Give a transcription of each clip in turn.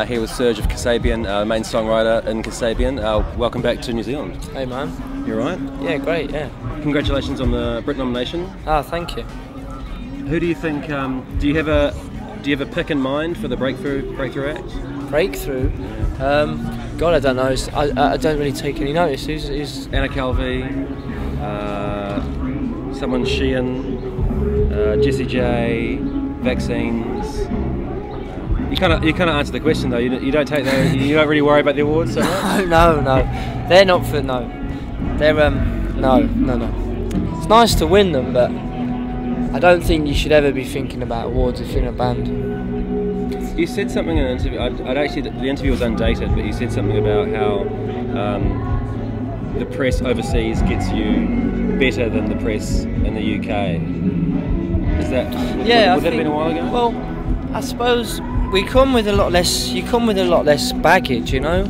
Here with Serge of Kasabian, main songwriter in Kasabian. Welcome back to New Zealand. Hey man. You alright? Yeah, great, yeah. Congratulations on the Brit nomination. Ah, thank you. Who do you think, do you have a pick in mind for the breakthrough act? Breakthrough? God, I don't know. I don't really take any notice. Who's... Anna Calvi, someone Sheehan, Jessie J, Vaccines. You kind of answer the question though. You don't take that. You don't really worry about the awards so much. No. They're not for no. They're no. It's nice to win them, but I don't think you should ever be thinking about awards if you're in a band. You said something in an interview. The interview was undated, but you said something about how the press overseas gets you better than the press in the UK. Is that? Yeah, would that have been a while ago? Well, I suppose we come with a lot less. You come with a lot less baggage, you know.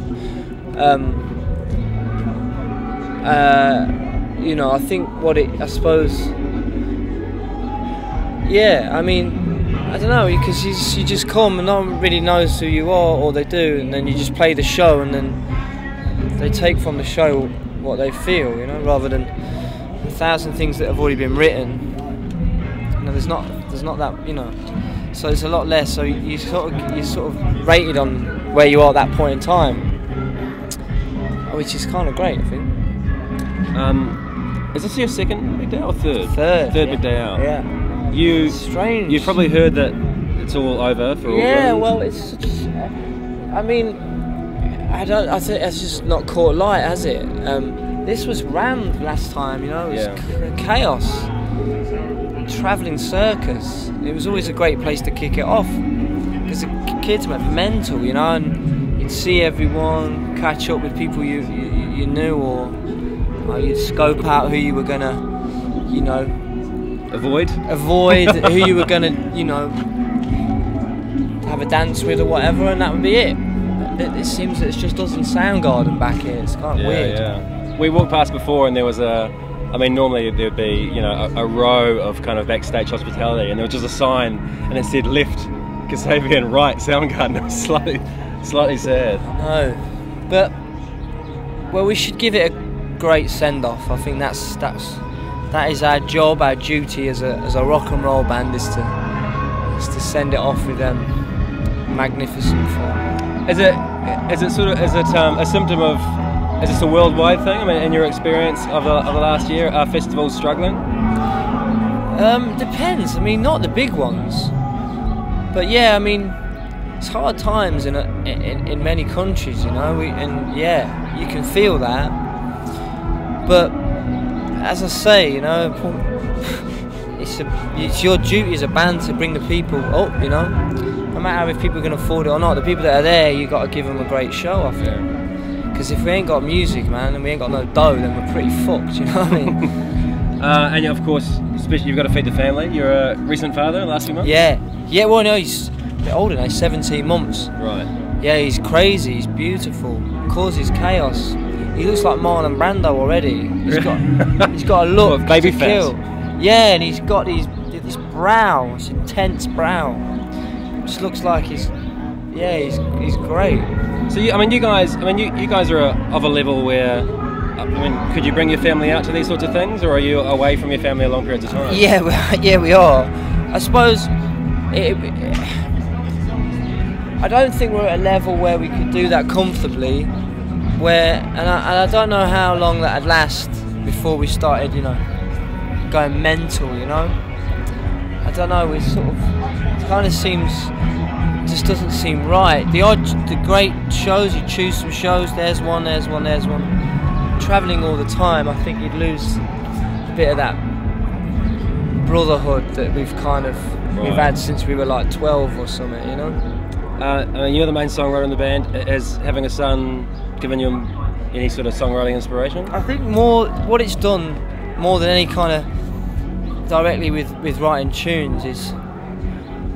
You know, I think I suppose. Yeah, I mean, I don't know, because you just come and no one really knows who you are, or they do, and then you just play the show, and then they take from the show what they feel, you know, rather than 1,000 things that have already been written. You know, there's not that, you know. So it's a lot less. So you're sort of rated on where you are at that point in time, which is kind of great, I think. Is this your second big day or third? Third big day out. Yeah. Strange. You've probably heard that it's all over for all. Yeah. Well, it's just. I mean, I think it's just not caught light, has it? This was rammed last time. You know, it was chaos. Travelling circus. It was always a great place to kick it off because the kids went mental, you know, and you'd see everyone, catch up with people you knew, or you'd scope out who you were gonna, you know, avoid who you were gonna, you know, have a dance with or whatever, and that would be it. It seems that it just doesn't Soundgarden back here. It's kind of weird. Yeah. We walked past before, and there was normally there'd be, you know, a row of kind of backstage hospitality, and there was just a sign, and it said left Kasabian, right Soundgarden. It was slightly sad. No, but well, we should give it a great send-off. I think that is our job, our duty as a rock and roll band is to send it off with magnificent form. Is it a symptom of? Is this a worldwide thing? I mean, in your experience of the last year, are festivals struggling? Depends. I mean, not the big ones, but yeah, I mean, it's hard times in many countries, you know. You can feel that. But as I say, you know, it's your duty as a band to bring the people up, you know. No matter if people can afford it or not, the people that are there, you got to give them a great show, I think. Because if we ain't got music, man, and we ain't got no dough, then we're pretty fucked, you know what I mean? And of course, especially you've got to feed the family. You're a recent father in the last few months? Yeah, well, no, he's a bit older now, he's 17 months. Right. Yeah, he's crazy, he's beautiful, causes chaos. He looks like Marlon Brando already. He's got a look baby to fat. kill. Yeah, and he's got this brow, this intense brow. Just looks like he's great. So you guys are of a level where, I mean, could you bring your family out to these sorts of things, or are you away from your family a long periods of time? Yeah, we are. I suppose I don't think we're at a level where we could do that comfortably. And I don't know how long that'd last before we started, you know, going mental. You know, I don't know. It kind of seems. Just doesn't seem right. The great shows, you choose some shows, there's one. Travelling all the time, I think you'd lose a bit of that brotherhood that we've we've had since we were like 12 or something, you know? I mean, you're the main songwriter in the band. Has having a son given you any sort of songwriting inspiration? I think what it's done, more than any kind of directly with writing tunes, is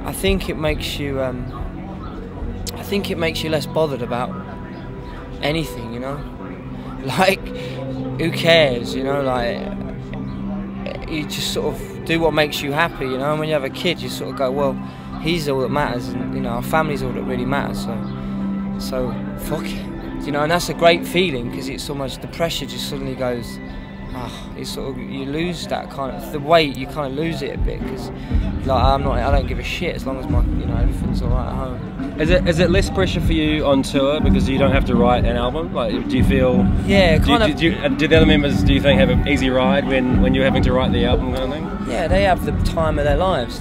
I think it makes you less bothered about anything, you know. Like, who cares, you know? Like, you just sort of do what makes you happy, you know. And when you have a kid, you sort of go, well, he's all that matters, and you know, our family's all that really matters. So So fuck it, you know, and that's a great feeling because it's almost the pressure just suddenly goes. You sort of, you lose that kind of the weight. You kind of lose it a bit because, like, I don't give a shit as long as my, you know, everything's alright at home. Is it less pressure for you on tour because you don't have to write an album? Like, do you feel? Yeah, Do the other members, do you think, have an easy ride when you're having to write the album kind of thing? Yeah, they have the time of their lives.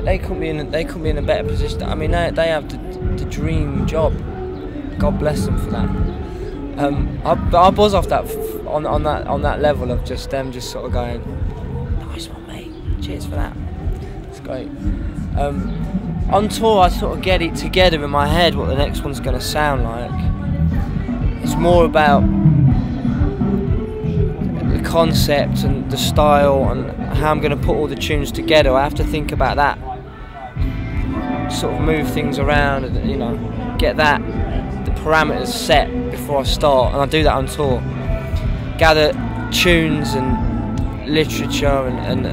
They couldn't be in a better position. I mean, they have the dream job. God bless them for that. I buzz off that on that level of just them just sort of going, nice one, mate. Cheers for that. It's great. On tour, I sort of get it together in my head what the next one's going to sound like. It's more about the concept and the style and how I'm going to put all the tunes together. I have to think about that. Sort of move things around and, you know, get the parameters set before I start, and I do that on tour. Gather tunes and literature and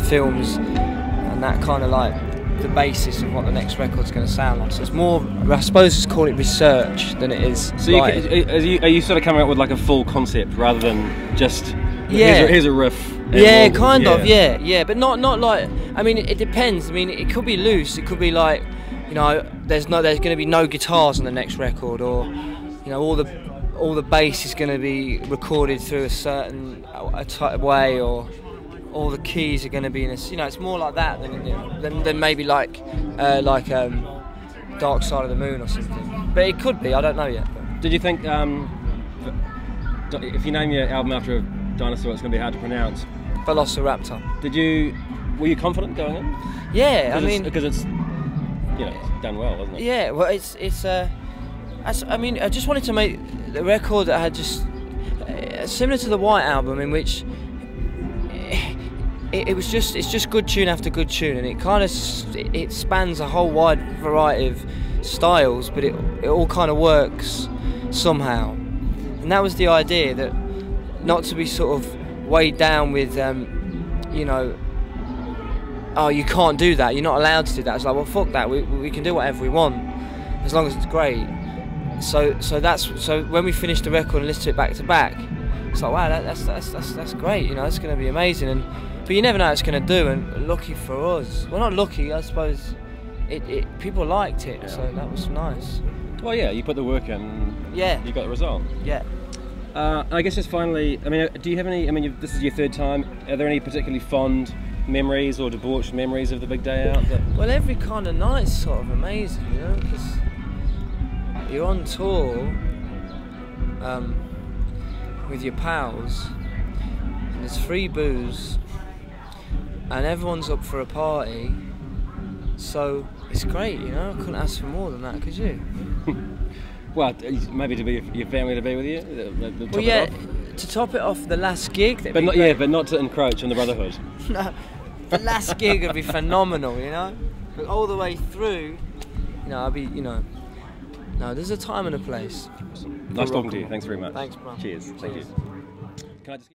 films, and that kind of like the basis of what the next record's going to sound like. So it's more, I suppose, just call it research than it is. So are you sort of coming up with like a full concept rather than just here's a riff? Yeah, kind of. Yeah, but not like. I mean, it depends. I mean, it could be loose. It could be like, you know, there's going to be no guitars on the next record, or, you know, all the bass is going to be recorded through a certain way, or all the keys are going to be in a, you know, it's more like that than maybe like Dark Side of the Moon or something. But it could be. I don't know yet. Did you think if you name your album after a dinosaur, it's going to be hard to pronounce? Velociraptor. Were you confident going in? Yeah, I mean, because it's, you know, it's done well, hasn't it? Yeah, well, I mean, I just wanted to make the record that had just similar to the White Album, in which it's just good tune after good tune, and it spans a whole wide variety of styles, but it all kind of works somehow. And that was the idea, that not to be sort of weighed down with, you know, oh, you can't do that, you're not allowed to do that. It's like, well, fuck that, we can do whatever we want as long as it's great. So when we finished the record and listened to it back to back, it's like, wow, that's great, you know, it's going to be amazing. But you never know what it's going to do, and lucky for us, well, not lucky, I suppose, people liked it, yeah. So that was nice. Well, yeah, you put the work in, yeah, you got the result. Yeah. I guess just finally, I mean, do you have any, I mean, this is your third time, are there any particularly fond memories or debauched memories of the big day out? Well, every kind of night's sort of amazing, you know, because you're on tour with your pals, and there's free booze, and everyone's up for a party, so it's great, you know. I couldn't ask for more than that, could you? Well, maybe to be your family to be with you. Well, yeah, to top it off, the last gig. But not to encroach on the brotherhood. No, the last gig would be phenomenal, you know. But all the way through, you know, I'll be, you know. No, there's a time and a place. Nice talking to you. Thanks very much. Thanks, bro. Cheers. Thank you. Can I just